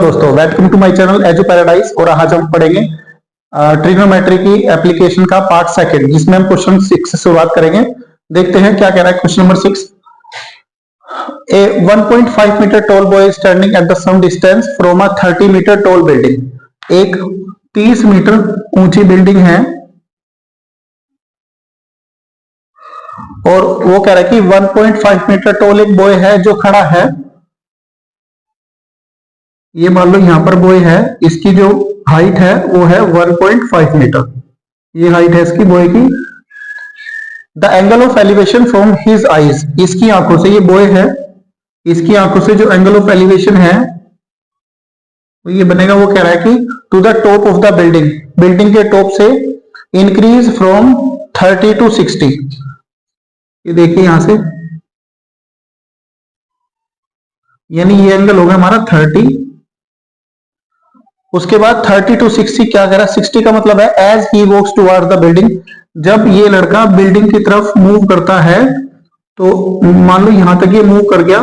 दोस्तों, welcome to my channel Edu Paradise. और आज हम पढ़ेंगे ट्रिग्नोमेट्री की एप्लीकेशन का पार्ट सेकंड, जिसमें हम क्वेश्चन 6 से शुरुआत करेंगे। देखते हैं क्या कह रहा है question number 6। A 1.5 metre tall boy standing at the some distance from a 30 metre tall building. एक 30 मीटर ऊंची बिल्डिंग है और वो कह रहा है कि 1.5 मीटर टॉल एक बॉय है जो खड़ा है। ये मान लो यहां पर बॉय है, इसकी जो हाइट है वो है 1.5 मीटर। ये हाइट है इसकी बॉय की। The angle of elevation from his eyes, इसकी आंखों से, ये बॉय है, इसकी आंखों से जो एंगल ऑफ एलिवेशन है वो ये बनेगा। वो कह रहा है कि to the top of the building, building के टॉप से इंक्रीज फ्रॉम 30 टू 60। ये देखिए यहां से, यानी ये एंगल होगा हमारा 30। उसके बाद 30 टू 60 क्या कह रहा है, 60 का मतलब है as he walks toward the building. जब ये लड़का बिल्डिंग की तरफ मूव करता है तो मान लो यहां तक ये मूव कर गया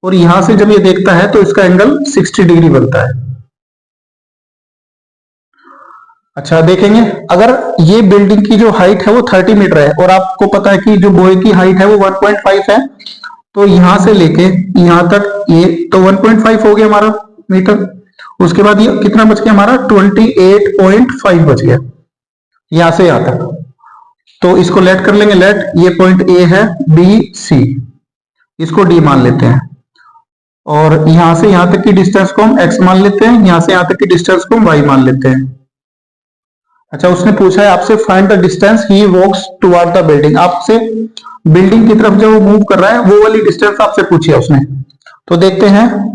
और यहां से जब ये देखता है तो इसका एंगल 60 डिग्री बनता है। अच्छा देखेंगे, अगर ये बिल्डिंग की जो हाइट है वो 30 मीटर है और आपको पता है कि जो बॉय की हाइट है वो 1.5 है, तो यहां से लेके यहां तक ये तो 1.5 हो गया हमारा मीटर। उसके बाद ये कितना बच गया हमारा, 28.5 बच गया यहां से यहां तक। तो इसको लेट कर लेंगे, लेट ये पॉइंट ए है, बी सी, इसको डी मान लेते हैं और यहां से यहां तक की डिस्टेंस को हम एक्स मान लेते हैं, यहां से यहां तक की डिस्टेंस को हम वाई मान लेते हैं। अच्छा, उसने पूछा है आपसे find the distance he walks toward the building. आपसे बिल्डिंग की तरफ जब वो मूव कर रहा है वो वाली डिस्टेंस आपसे पूछी है उसने। तो देखते हैं,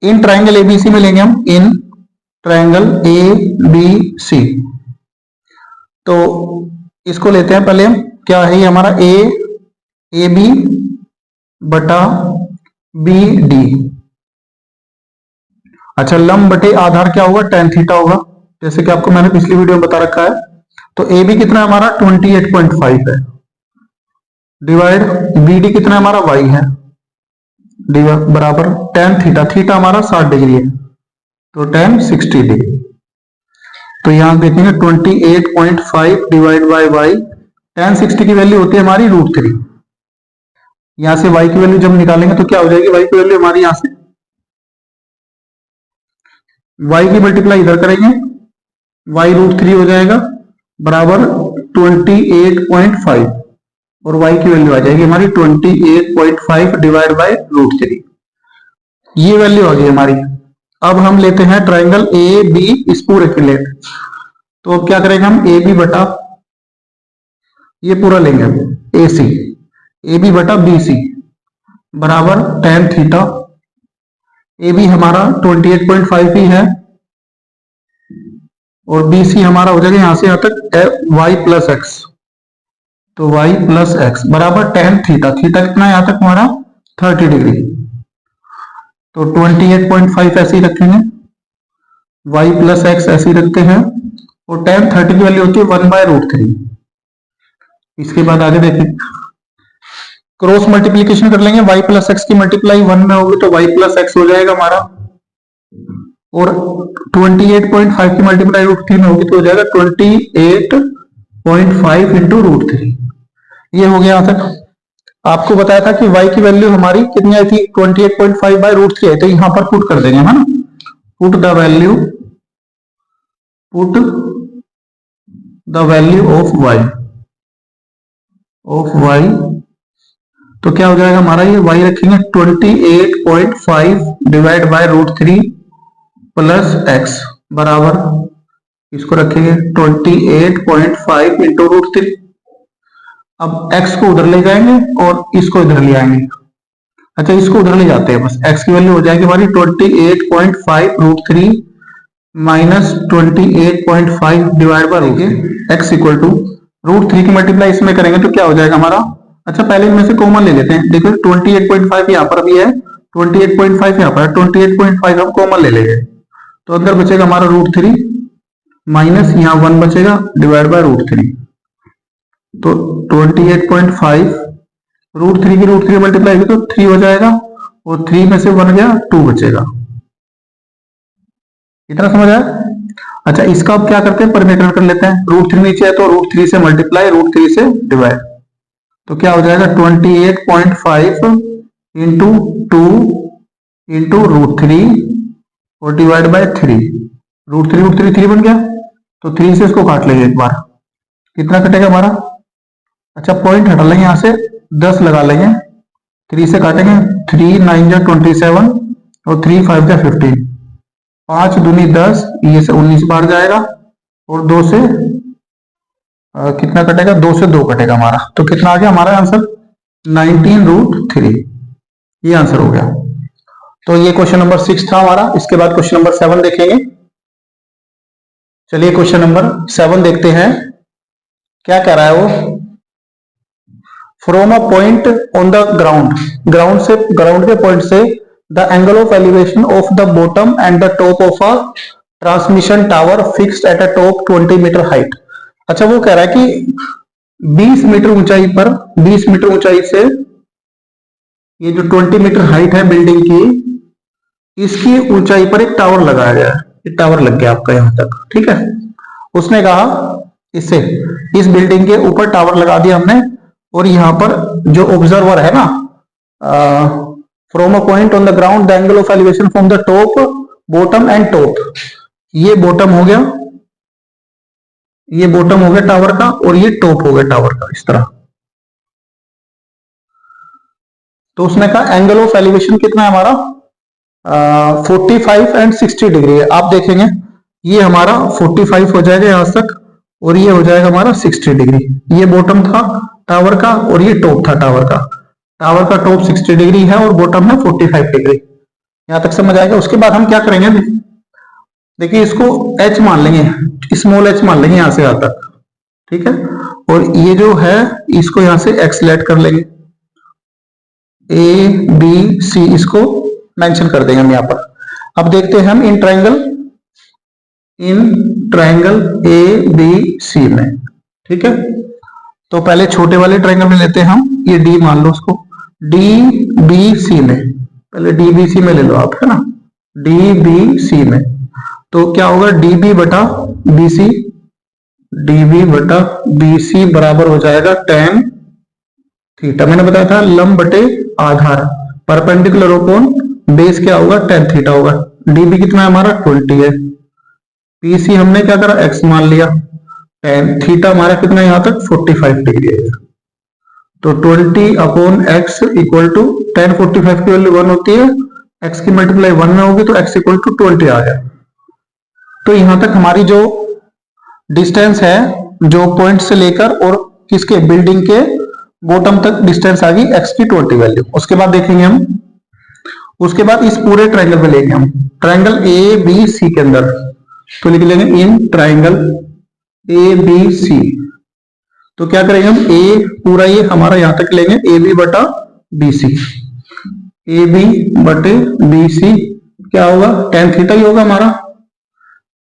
इन ट्राइंगल एबीसी में लेंगे हम, in triangle A B C. तो इसको लेते हैं पहले हम, क्या है ये हमारा ए बी बटा बी डी। अच्छा, लंब बटे आधार क्या होगा, tan थीटा होगा, जैसे कि आपको मैंने पिछली वीडियो में बता रखा है। तो ए बी कितना है हमारा 28.5 है, डिवाइड बी डी कितना है हमारा y है, बराबर tan थीटा, थीटा हमारा 60 डिग्री है तो tan 60 डिग्री। तो यहां देखेंगे 28.5 डिवाइड बाय y, tan 60 की वैल्यू होती है हमारी √3। यहां से y की वैल्यू जब निकालेंगे तो क्या हो जाएगी, y की वैल्यू हमारी यहां से y की मल्टीप्लाई इधर करेंगे, y √3 हो जाएगा बराबर 28.5 और y की वैल्यू आ जाएगी हमारी 28.5 डिवाइड बाय √3। ये वैल्यू आ गई हमारी। अब हम लेते हैं ट्राइंगल ए बी, इस पूरे के लेट। तो अब क्या करेंगे हम, ए बी बटा ये पूरा लेंगे ए सी, ए बी बटा बी सी बराबर tan थीटा। ए बी हमारा 28.5 ही है और बी सी हमारा हो जाएगा यहां से यहां तक y प्लस एक्स, तो y प्लस एक्स बराबर tan थीटा, थीटा कितना है यहां तक हमारा 30 डिग्री। तो 28.5 ऐसे ही रखेंगे, y प्लस एक्स ऐसे ही रखते हैं और tan 30 की वैल्यू होती है 1/√3। इसके बाद आगे देखिए, क्रॉस मल्टीप्लीकेशन कर लेंगे, y प्लस एक्स की मल्टीप्लाई 1 में होगी तो y प्लस एक्स हो जाएगा हमारा, और 28.5 की मल्टीप्लाई √3 में होगी तो हो जाएगा 28.5 इंटू √3। ये हो गया यहां तक। आपको बताया था कि y की वैल्यू हमारी कितनी आई थी, 28.5 बाय √3 आई, तो यहां पर पुट कर देंगे, है ना, put the value of y। तो क्या हो जाएगा हमारा, ये y रखेंगे 28.5 डिवाइड बाय √3 प्लस x बराबर, इसको रखेंगे 28.5 इंटू √3। अब x को उधर ले जाएंगे और इसको इधर ले आएंगे। अच्छा, इसको उधर ले जाते हैं, बस x की वैल्यू हो जाएगी हमारी 28.5 √3 minus 28.5 divide by x equal to √3 की मल्टीप्लाई इसमें करेंगे तो क्या हो जाएगा हमारा। अच्छा, पहले इनमें से कॉमन ले लेते हैं। देखो 28.5 यहाँ पर भी है, 28.5 यहाँ पर है, 28.5 हम कॉमन ले लेंगे तो अंदर बचेगा हमारा √3 माइनस यहाँ 1 बचेगा डिवाइड बाय √3। तो 28.5 √3 की √3 मल्टीप्लाई तो 3 हो जाएगा और 3 में से 1 गया 2 बचेगा। इतना समझ आया? अच्छा, इसका अब क्या करते हैं, परिमेट्र कर लेते हैं। √3 नीचे है तो √3 से मल्टीप्लाई, √3 से डिवाइड, तो क्या हो जाएगा 28.5 इंटू 2 इंटू √3 और डिवाइड बाय 3। √3 3 बन गया, तो 3 से इसको काट लेंगे एक बार, कितना कटेगा हमारा? अच्छा, पॉइंट हटा लेंगे, यहां से 10 लगा लेंगे, 3 से काटेंगे, 3 9 जा 27 और 3 5 जा 15, 5 दूनी 10, ये से 19 बाहर जाएगा, और 2 से कितना कटेगा? 2 से 2 कटेगा हमारा, तो कितना आ गया हमारा आंसर? 19√3, ये आंसर हो गया। तो ये क्वेश्चन नंबर 6 था हमारा। इसके बाद क्वेश्चन नंबर 7 देखेंगे। चलिए क्वेश्चन नंबर 7 देखते हैं, क्या कह रहा है वो। From a point on the ground के पॉइंट से the angle of elevation of the bottom and the top of a transmission tower fixed at a top 20 metre height. अच्छा, वो कह रहा है कि 20 मीटर ऊंचाई पर, 20 मीटर ऊंचाई से ये जो 20 मीटर हाइट है बिल्डिंग की, इसकी ऊंचाई पर एक टावर लगाया गया है। ये टावर लग गया आपका यहां तक, ठीक है। उसने कहा इससे, इस बिल्डिंग के ऊपर टावर लगा दिया हमने, और यहां पर जो ऑब्जर्वर है ना, from a point on the ground the angle of elevation from the top, bottom and top, ये बॉटम हो गया, ये बॉटम हो गया टावर का, और ये टॉप हो गया टावर का, इस तरह। तो उसने कहा एंगल ऑफ एलिवेशन कितना है हमारा? 45 एंड 60 डिग्री है। आप देखेंगे ये हमारा 45 हो जाएगा यहां तक, और ये हो जाएगा हमारा 60 डिग्री। ये बॉटम था टावर का, और ये टॉप था टावर का। टावर का टॉप 60 डिग्री है और बॉटम है 45 डिग्री। यहां तक समझ आएगा। उसके बाद हम क्या करेंगे, देखिए इसको h मान लेंगे, स्मॉल h मान लेंगे यहां से यहां तक, ठीक है। और ये जो है इसको यहां से x लेट कर लेंगे, A B C इसको मेंशन कर देंगे हम यहां पर। अब देखते हैं हम in triangle A B C में, ठीक है। तो पहले छोटे वाले ट्रायंगल में लेते हैं हम, ये D मान लो उसको, D B C में, पहले D B C में ले लो आप, है ना, D B C में। तो क्या होगा, DB बटा BC, DB बटा BC बराबर हो जाएगा tan थीटा। मैंने बताया था लंब बटे आधार, परपेंडिकुलर अपॉन बेस क्या होगा, tan थीटा होगा। DB कितना है हमारा 20 है, BC हमने क्या करा x मान लिया, tan थीटा हमारा कितना है यहां तक 45 डिग्री है। तो 20 upon x equal to tan 45 की वैल्यू 1 होती है, x की मल्टीप्लाई 1 में होगी, तो x इक्वल टू 20 आ गया। तो यहां तक हमारी जो डिस्टेंस है, जो पॉइंट से लेकर और किसके बिल्डिंग के बॉटम तक डिस्टेंस आ गई x की 20 वैल्यू। उसके बाद देखेंगे हम, उसके बाद इस पूरे ट्रायंगल पे लेंगे हम, ट्रायंगल ए बी सी के अंदर, तो लिख लेंगे in triangle A B C. तो क्या करेंगे हम, ए पूरा ये हमारा यहां तक लेंगे, ए बी बटा बी सी, ए बी बटे बी सी क्या होगा, tan थीटा ही होगा हमारा।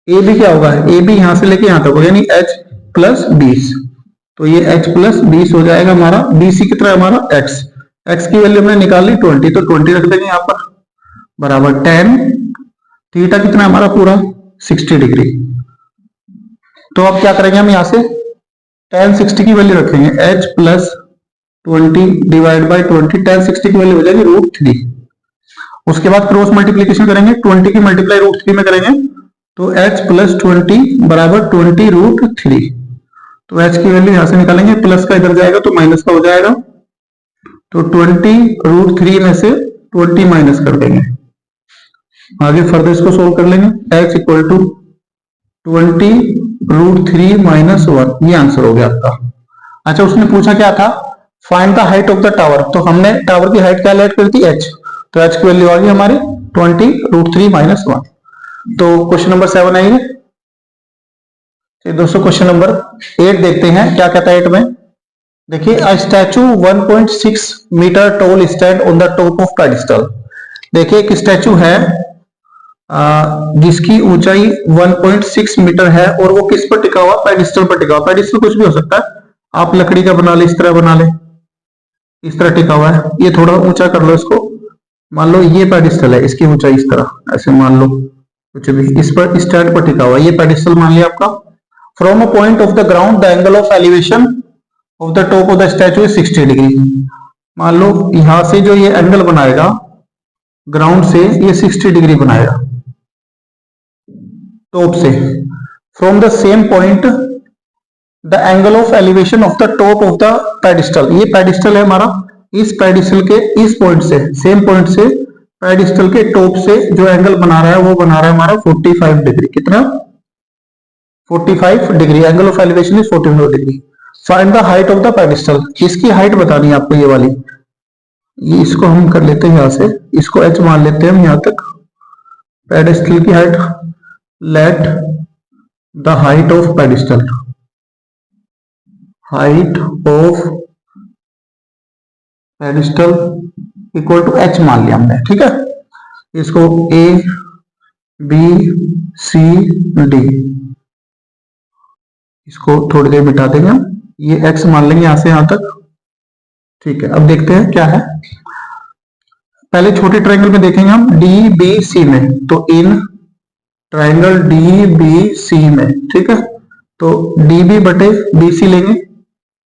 ए बी क्या होगा, ए बी यहां से लेके यहां तक होगा, यानी h प्लस 20, तो ये h प्लस 20 हो जाएगा हमारा। BC कितना है हमारा x की वैल्यू हमने निकाल ली 20, तो 20 रख देंगे यहां पर, बराबर tan थीटा कितना है हमारा पूरा 60 डिग्री। तो अब क्या करेंगे हम, यहां से tan 60 की वैल्यू रखेंगे, h plus 20 divide by 20, tan 60 की वैल्यू हो जाएगी √3। उसके बाद क्रॉस मल्टीप्लीकेशन करेंगे, 20 की मल्टीप्लाई √3 में करेंगे, तो h प्लस 20 बराबर 20√3। तो h की वैल्यू यहां से निकालेंगे, प्लस का इधर जाएगा तो माइनस का हो जाएगा, तो 20√3 में से 20 माइनस कर देंगे। आगे फर्दर इसको सोल्व कर लेंगे, h इक्वल टू 20√3 माइनस 1, ये आंसर हो गया आपका। अच्छा, उसने पूछा क्या था, find the height of the tower. तो हमने टावर की हाइट क्या लेट करी थी, h, तो h की वैल्यू आ गई हमारी 20√3 माइनस 1। तो क्वेश्चन नंबर 7 आएंगे। दोस्तों क्वेश्चन नंबर 8 देखते हैं, क्या कहता है 8 में। देखिए, a statue 1.6 metre tall stand on the top of pedestal. देखिए एक स्टैचू है जिसकी ऊंचाई 1.6 मीटर है, और वो किस पर टिका हुआ, पेडिस्टल पर टिका हुआ। पेडिस्टल कुछ भी हो सकता है, आप लकड़ी का बना ले, इस तरह बना ले, इस तरह टिका हुआ है। ये थोड़ा ऊंचा कर लो इसको, मान लो ये पेडिस्टल है, इसकी ऊंचाई इस तरह ऐसे मान लो, कुछ भी इस पर स्टैंड पर टिका हुआ, ये पेडिस्टल मान लिया आपका। From a point of the ground the angle of elevation of the top of the statue is 60 degree. मान लो यहां से जो ये एंगल बनाएगा ग्राउंड से, ये 60 डिग्री बनाएगा टॉप से। From the same point the angle of elevation of the top of the pedestal, ये पेडिस्टल है हमारा, इस पेडिस्टल के इस पॉइंट से, सेम पॉइंट से पेडिस्टल के टॉप से जो एंगल बना रहा है वो बना रहा है हमारा 45 डिग्री। कितना? 45 degree. Angle of elevation is 45 degree. Find the height of the pedestal, इसकी हाइट बतानी है आपको, ये वाली, ये इसको हम कर लेते हैं यहां से, इसको h मान लेते हैं हम यहां तक। पेडिस्टल की height, let the height of pedestal, height of pedestal equal to h मान लिया हमने, ठीक है। इसको a b c d, इसको थोड़ी देर मिटा देंगे हम, ये x मान लेंगे यहां से यहां तक, ठीक है। अब देखते हैं क्या है। पहले छोटे ट्रायंगल में देखेंगे हम डी बी सी में, तो in triangle D B C में, ठीक है, तो डी बी बटे बी सी लेंगे,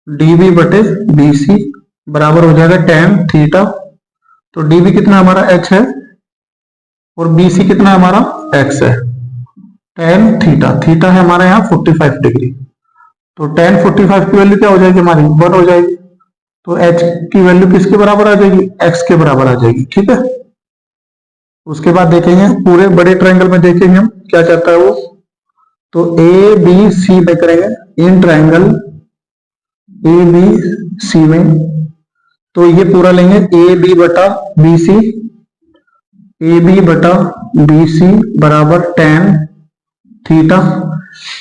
डी बी बटे बी सी बराबर हो जाएगा tan थीटा। तो डी बी कितना हमारा h है और बी सी कितना हमारा x है, tan थीटा, थीटा है हमारा यहाँ 45 डिग्री, तो tan 45 की वैल्यू क्या हो जाएगी हमारी 1 हो जाएगी, तो h की वैल्यू किसके बराबर आ जाएगी, x के बराबर आ जाएगी, ठीक है। उसके बाद देखेंगे पूरे बड़े ट्रायंगल में देखेंगे हम क्या चाहता है वो, तो ए बी सी में करेंगे, in triangle A B C में, तो ये पूरा लेंगे ए बी बटा बी सी, ए बी बटा बी सी बराबर tan थीटा।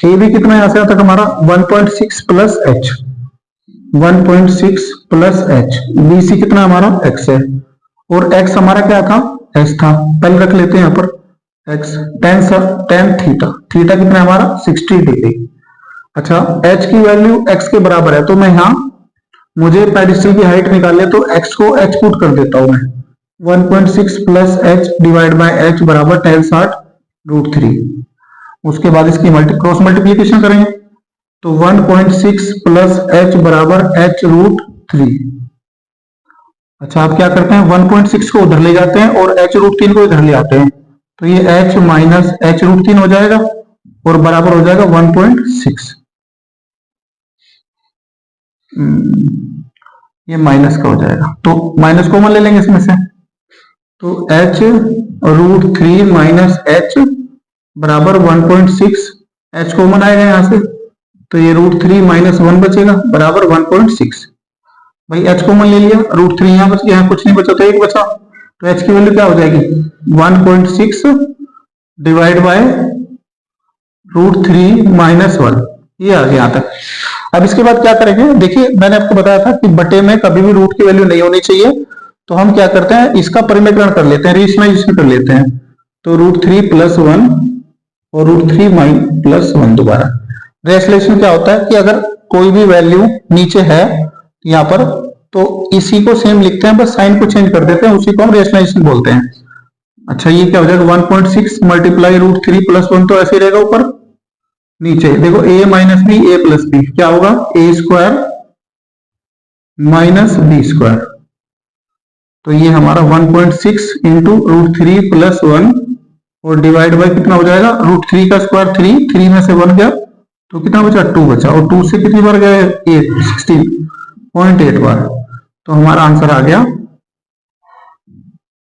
ए बी कितना यहां से आता है हमारा 1.6 plus h, 1.6 plus h, B C कितना हमारा x है, और x हमारा क्या था, s था, पहले रख लेते हैं यहाँ पर x, tan थीटा, थीटा कितना हमारा 60 डिग्री। अच्छा, h की वैल्यू x के बराबर है, तो मैं यहाँ मुझे पेडिस्टल की हाइट निकालने, तो x को h पुट कर देता हूं मैं, 1.6 plus h divide by h बराबर tan 60√3। उसके बाद इसकी क्रॉस मल्टीप्लीकेशन करेंगे, तो 1.6 प्लस h बराबर h√3। अच्छा, आप क्या करते हैं 1.6 को उधर ले जाते हैं और h√3 को इधर ले आते हैं, तो ये h माइनस h√3 हो जाएगा और बराबर हो जाएगा 1.6, ये माइनस का हो जाएगा, तो माइनस कॉमन ले लेंगे इसमें से, तो h√3 माइनस h बराबर 1.6, h कॉमन आएगा यहां से, तो ये √3 माइनस 1 बचेगा बराबर 1.6। भाई h कॉमन ले लिया, √3 यहां बच गया, यहाँ कुछ नहीं बचा तो 1 बचा, तो h की वैल्यू क्या हो जाएगी 1.6 डिवाइड बाय √3 माइनस 1, ये आ गया यहां तक। अब इसके बाद क्या करेंगे, देखिए मैंने आपको बताया था कि बटे में कभी भी रूट की वैल्यू नहीं होनी चाहिए, तो हम क्या करते हैं इसका परिमेयकरण कर लेते हैं, रेशनलाइजेशन कर लेते हैं, तो √3 प्लस 1 और √3 प्लस 1 दोबारा। रेशनलाइजेशन क्या होता है कि अगर कोई भी वैल्यू नीचे है यहाँ पर, तो इसी को सेम लिखते हैं, बस साइन को चेंज कर देते हैं, उसी को हम रेशनलाइजेशन बोलते हैं। अच्छा, ये क्या हो जाएगा 1.6 मल्टीप्लाई √3 प्लस 1, तो ऐसे रहेगा ऊपर, नीचे देखो a minus b a plus b क्या होगा, a square minus b square, तो ये हमारा 1.6 इंटू √3 प्लस 1 और डिवाइड बाय कितना हो जाएगा, √3 का स्क्वायर 3 में से 1 गया, तो कितना बचा 2 बचा, और 2 से कितनी बार गया 16.8 बार, तो हमारा आंसर आ गया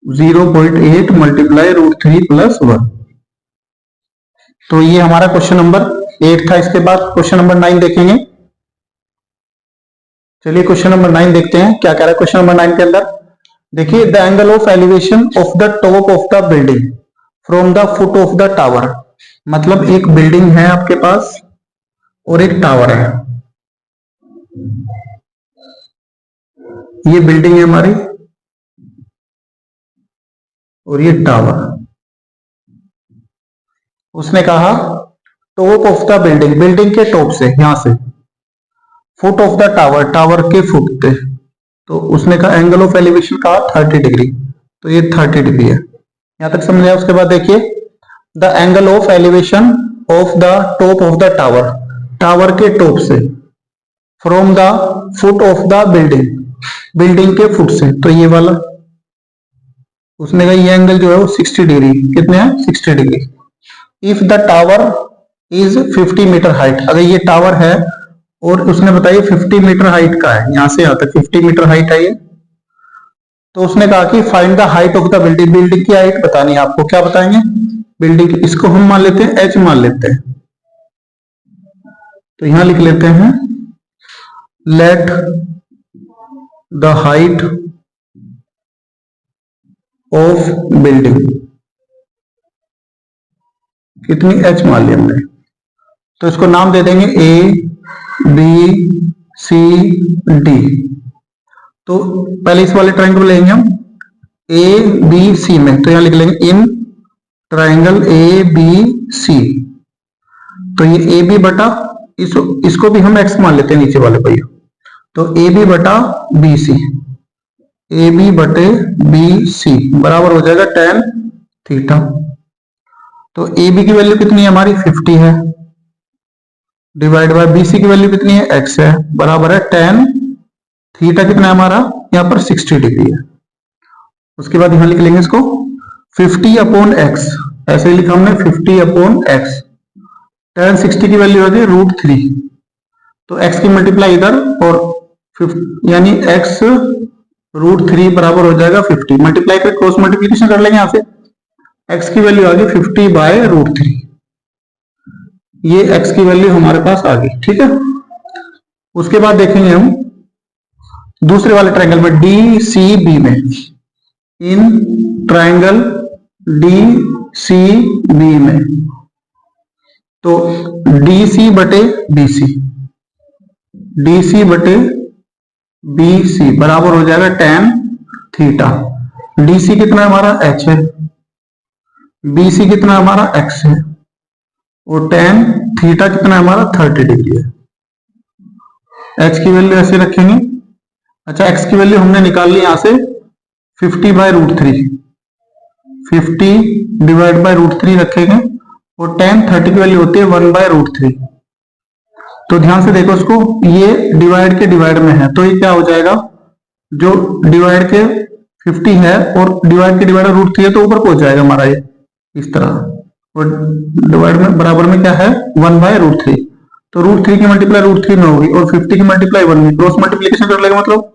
0.8 मल्टीप्लाई √3 प्लस 1। तो ये हमारा क्वेश्चन नंबर 8 था। इसके बाद क्वेश्चन नंबर 9 देखेंगे। चलिए क्वेश्चन नंबर 9 देखते हैं क्या कह रहा है क्वेश्चन नंबर 9 के अंदर। देखिए, the angle of elevation of the top of the building from the foot of the tower, मतलब एक बिल्डिंग है आपके पास और एक टावर है, ये बिल्डिंग है हमारी और ये टावर। उसने कहा top of the building, building के टॉप से, यहां से, foot of the tower, tower के फुट पे, तो उसने कहा एंगल ऑफ एलिवेशन कहा 30 डिग्री, तो ये 30 डिग्री है, यहां तक समझ आया। उसके बाद देखिए the angle of elevation of the top of the tower, tower के टॉप से, from the foot of the building, building के फुट से, तो ये वाला उसने कहा ये एंगल जो है वो 60 डिग्री, कितने हैं 60 degree. If the tower is 50 metre height, अगर ये टावर है और उसने बताया 50 मीटर हाइट का है, यहां से यहां तक 50 मीटर हाइट है ये, तो उसने कहा कि find the height of the building, building की हाइट बतानी है आपको, क्या बताएंगे बिल्डिंग, इसको हम मान लेते हैं h मान लेते हैं, तो यहां लिख लेते हैं late the height of building, कितनी h मान ली हमने, तो इसको नाम दे देंगे A B C D। तो पहले इस वाले ट्रायंगल लेंगे हम A B C में, तो यहां लिख लेंगे in triangle A B C, तो ये A B बटा इसको भी हम x मान लेते हैं नीचे वाले भैया, तो A B बटा B C, ए बी बटे बी सी बराबर हो जाएगा tan थीटा। तो ए बी की वैल्यू कितनी है हमारी 50 है, डिवाइड बाय बी सी की वैल्यू कितनी है x है, बराबर है tan थीटा कितना है हमारा यहाँ पर 60 डिग्री है। उसके बाद यहां लिख लेंगे इसको 50 अपॉन x, ऐसे ही लिखा हमने 50 अपॉन x, tan 60 की वैल्यू होगी √3, तो x की मल्टीप्लाई इधर और यानी x √3 बराबर हो जाएगा 50, मल्टीप्लाई कर क्रॉस मल्टीप्लीकेशन कर लेंगे यहां से, x की वैल्यू आ गई 50 बाय √3, ये x की वैल्यू हमारे पास आ गई, ठीक है। उसके बाद देखेंगे हम दूसरे वाले ट्रायंगल में डी सी बी में, in triangle D C B में, तो डी सी बटे बी सी, डी सी बटे बी सी बराबर हो जाएगा tan थीटा, डी सी कितना हमारा h है, बी सी कितना हमारा x है, और tan थीटा कितना हमारा 30 डिग्री है। h की वैल्यू ऐसे रखेंगे, अच्छा x की वैल्यू हमने निकाल ली यहां से 50 बाय √3, 50 डिवाइड बाय √3 रखेंगे, और tan 30 की वैल्यू होती है 1 बाय √3, तो ध्यान से देखो उसको, ये डिवाइड के डिवाइड में है, तो ये क्या हो जाएगा, जो डिवाइड के 50 है और डिवाइड के डिवाइड √3 है, तो ऊपर पहुंच जाएगा हमारा ये इस तरह, और डिवाइड में बराबर में क्या है 1 बाय √3, तो √3 की मल्टीप्लाई √3 में होगी और 50 की मल्टीप्लाई 1 में, क्रॉस मल्टीप्लीकेशन कर लेगा मतलब,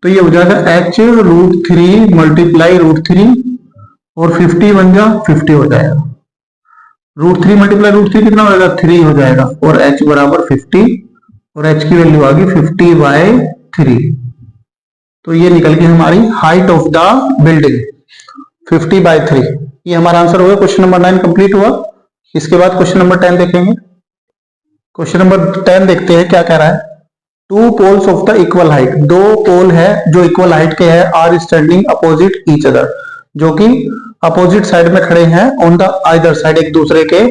तो ये हो जाएगा h √3 मल्टीप्लाई √3 और 50 बन जा 50 हो जाएगा, √3 मल्टीप्लाई √3 कितना हो जाएगा 3 हो जाएगा, और h बराबर 50, और h की वैल्यू आ गई 50 बाय 3, तो ये निकल गई हमारी height of the building 50 by 3। ये हमारा आंसर हो गया, क्वेश्चन नंबर 9 कंप्लीट हुआ। इसके बाद क्वेश्चन नंबर 10 देखेंगे। क्वेश्चन नंबर 10 देखते हैं क्या कह रहा है, two poles of the equal height, दो पोल है जो इक्वल हाइट के हैं, are standing opposite each other, जो कि अपोजिट साइड में खड़े हैं, ऑन द आइदर साइड एक दूसरे के,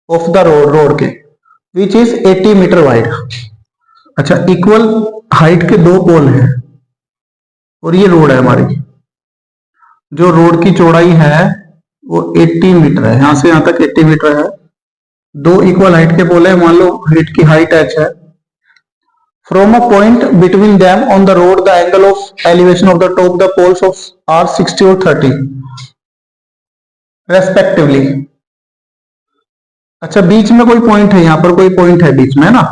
ऑफ द रोड के, विच इज 80 मीटर वाइड। अच्छा इक्वल हाइट के दो पोल हैं और ये रोड है हमारी, जो रोड की चौड़ाई है वो 80 मीटर है, यहां से यहां तक 80 मीटर है, दो इक्वल हाइट के पोल है, मान लो हाइट की हाइट h है, from a point between them on the road the angle of elevation of the top the poles of are 60 और 30 रेस्पेक्टिवली। अच्छा बीच में कोई पॉइंट है, यहां पर कोई पॉइंट है बीच में है ना,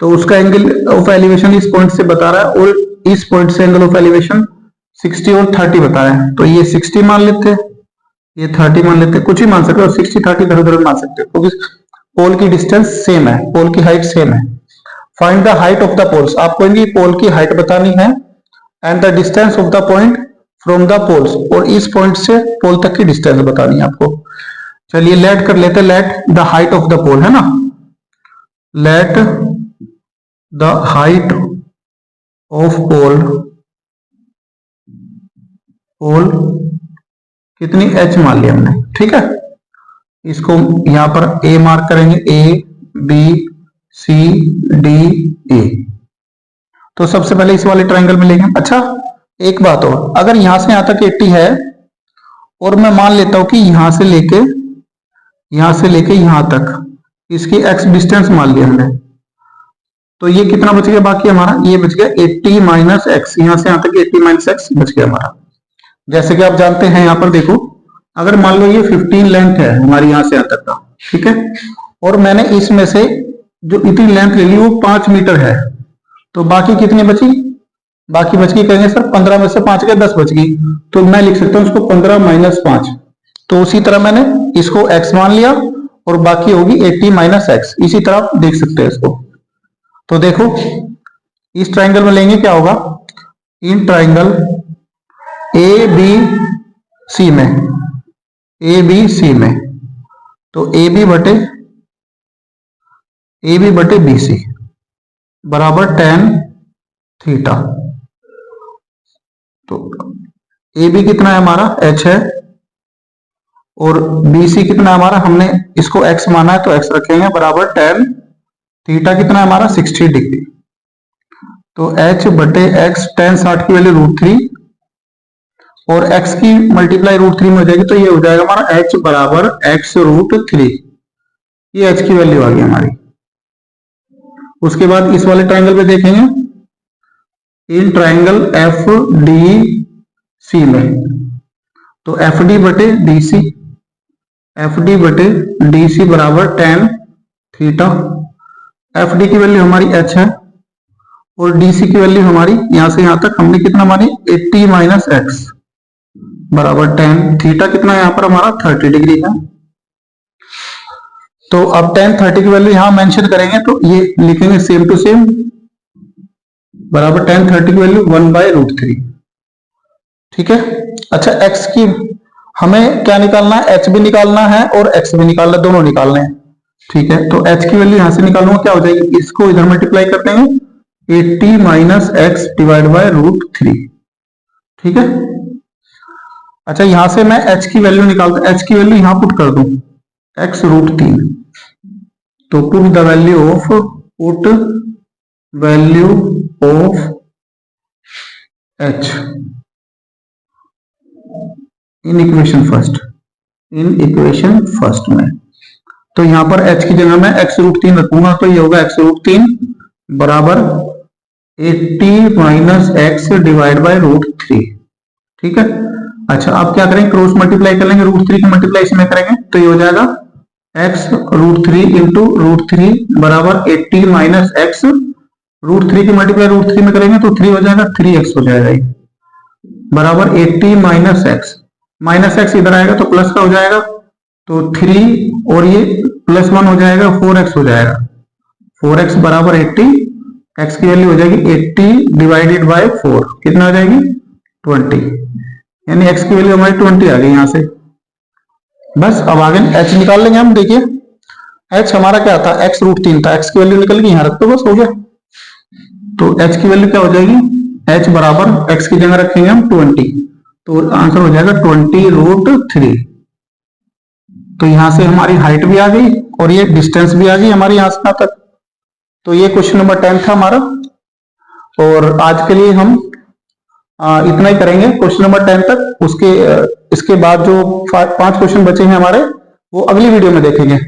तो उसका एंगल ऑफ एलिवेशन इस पॉइंट से बता रहा है, और इस पॉइंट से एंगल ऑफ एलिवेशन 60 और 30 बता रहा है, तो ये 60 मान लेते हैं, ये 30 मान लेते हैं, कुछ ही मान सकते हो, 60 30 इधर उधर मान सकते हो, क्योंकि पोल की डिस्टेंस सेम है, पोल की हाइट सेम है। Find the height of the poles, आपको इनकी पोल की हाइट बतानी है, and the distance of the point from the poles, और इस पॉइंट से पोल तक की डिस्टेंस बतानी है आपको। चलिए लेट कर लेते, let the height of the pole है ना, let the height of pole, pole कितनी h मान ली हमने, ठीक है। इसको यहां पर a मार्क करेंगे, a b c d e, तो सबसे पहले इस वाले ट्रायंगल में लेंगे। अच्छा एक बात और, अगर यहां से यहां तक 80 है और मैं मान लेता हूं कि यहां से लेके यहां से लेके यहां तक इसकी x डिस्टेंस मान लिया हमने। तो ये कितना बच गया बाकी हमारा, ये बच गया 80 माइनस एक्स, यहां से यहां तक 80 माइनस एक्स बच गया हमारा। जैसे कि आप जानते हैं यहां पर देखो, अगर मान लो ये 15 लेंथ है हमारी यहां से यहां तक का, ठीक है, और मैंने इसमें से जो इतनी लेंथ ले ली वो 5 मीटर है, तो बाकी कितनी बची, बाकी बच गई, कहेंगे सर 15 में से 5 गए 10 बच गई, तो मैं लिख सकता हूं उसको 15 माइनस 5। तो उसी तरह मैंने इसको x मान लिया और बाकी होगी 80 माइनस एक्स, इसी तरह आप देख सकते हैं इसको। तो देखो इस ट्राइंगल में लेंगे क्या होगा, in triangle A B C में, ए बी सी में, तो ए बी बटे बी सी बराबर tan थीटा। तो ए बी कितना है हमारा h है, और बी सी कितना है हमारा, हमने इसको x माना है तो x रखेंगे, बराबर tan थीटा कितना है हमारा 60 डिग्री। तो h बटे x tan 60 की वैल्यू √3 और x की मल्टीप्लाई √3 में हो जाएगी, तो ये हो जाएगा हमारा h बराबर x √3, ये h की वैल्यू आ गई हमारी। उसके बाद इस वाले ट्राइंगल पे देखेंगे, in triangle F D C में, तो एफ डी बटे डी सी, एफ डी बटे डी सी बराबर tan थीटा। एफ डी की वैल्यू हमारी h है और डी सी की वैल्यू हमारी यहां से यहां तक हमने कितना मानी 80 माइनस एक्स बराबर tan थीटा कितना है यहां पर हमारा 30 डिग्री है। तो अब tan 30 की वैल्यू यहां मेंशन करेंगे, तो ये लिखेंगे सेम टू सेम, बराबर tan 30 की वैल्यू 1/√3, ठीक है। अच्छा x की हमें क्या निकालना है, h भी निकालना है और x भी निकालना है, दोनों निकालने हैं, ठीक है। तो h की वैल्यू यहां से निकालूंगा, क्या हो जाएगी, इसको इधर मल्टीप्लाई कर देंगे 80 माइनस एक्स डिवाइड बाय √3, ठीक है। अच्छा यहां से मैं h की वैल्यू निकालता, h की वैल्यू यहां पुट कर दूं x √3, तो put the value of h in equation first में, तो यहां पर h की जगह मैं x √3 रखूंगा, तो ये होगा x √3 बराबर 80 माइनस एक्स डिवाइड बाय √3, ठीक है। अच्छा अब क्या करेंगे, क्रॉस मल्टीप्लाई कर लेंगे, √3 की मल्टीप्लाई इसमें करेंगे, तो ये हो जाएगा x √3 इंटू √3 बराबर 80 माइनस एक्स, √3 की मल्टीप्लाई √3 में करेंगे तो 3 हो जाएगा, 3x हो जाएगा, ये बराबर 80 माइनस एक्स, माइनस एक्स इधर आएगा तो प्लस का हो जाएगा, तो 3 और ये +1 हो जाएगा, 4x हो जाएगा, 4x बराबर 80, x की वैल्यू हो जाएगी 80 डिवाइडेड बाय 4, कितना आ जाएगी 20, यानी x की वैल्यू हमारी 20 आ गई यहां से। बस अब आगे h निकाल लेंगे हम, देखिए h हमारा क्या था, x √3 था, x की वैल्यू निकल गई, यहां रख दो बस हो गया। तो h की वैल्यू क्या हो जाएगी, h बराबर x की जगह रखेंगे हम 20, तो आंसर हो जाएगा 20√3। तो यहां से हमारी हाइट भी आ गई और ये डिस्टेंस भी आ गई हमारी यहां से यहां तक। तो ये क्वेश्चन नंबर 10 था हमारा, और आज के लिए हम इतना ही करेंगे क्वेश्चन नंबर 10 तक। इसके बाद जो 5 क्वेश्चन बचे हैं हमारे, वो अगली वीडियो में देखेंगे।